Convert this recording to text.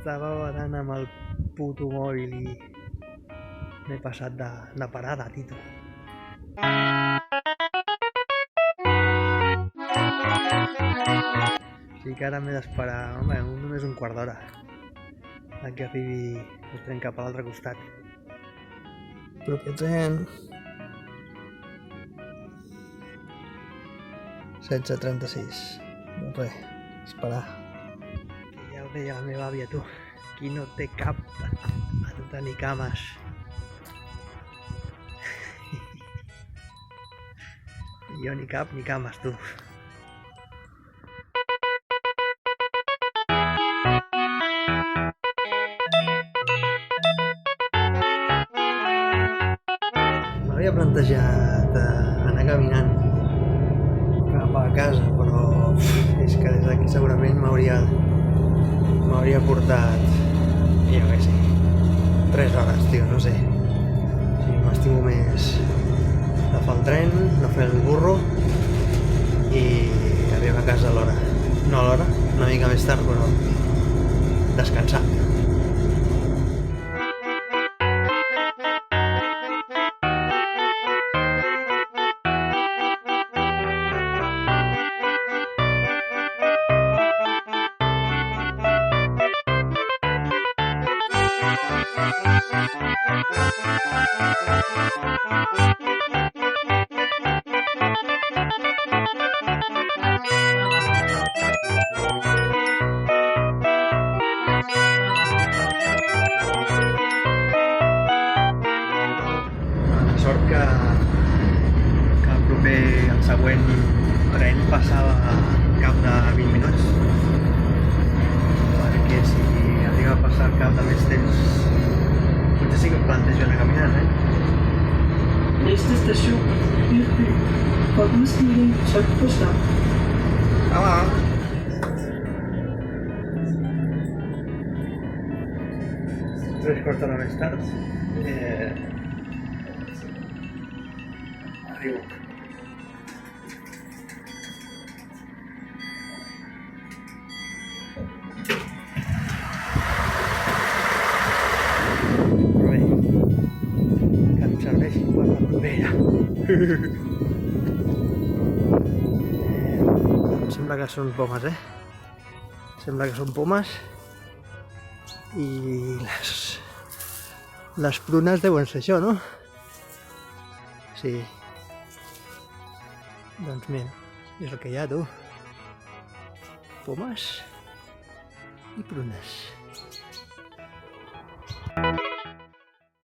Estava badant amb el puto mòbil i m'he passat de parada, tito. Així que ara m'he d'esperar, home, només un quart d'hora que arribi el tren cap a l'altre costat. Proper tren 16:36. Doncs res, esperar. Que ja ho deia la meva àvia, tu. Qui no té cap ha de tenir cames. Jo ni cap ni cames, tu. M'havia plantejat anar caminant cap a casa, però és que des d'aquí segurament m'hauria portat, jo què sé, 3 hores, tio, no sé. O sigui, m'estimo més agafar el tren, no fer el burro i arribar a casa a l'hora. No a l'hora, una mica més tard, però descansar. Sort que el següent tren passava a cap de 20 minuts, perquè si arriba a passar al cap de més temps potser sí que em plantejo anar caminant, Næste station, Birkby. For udstigning, tryk på stop. Ah. 3/4 d'hora més tard arribo. Però bé, que em serveixi per la propera. Em sembla que són pomes, Sembla que són pomes i les prunes deuen ser això, no? Sí. Doncs mira, és el que hi ha, tu. Pomes i prunes.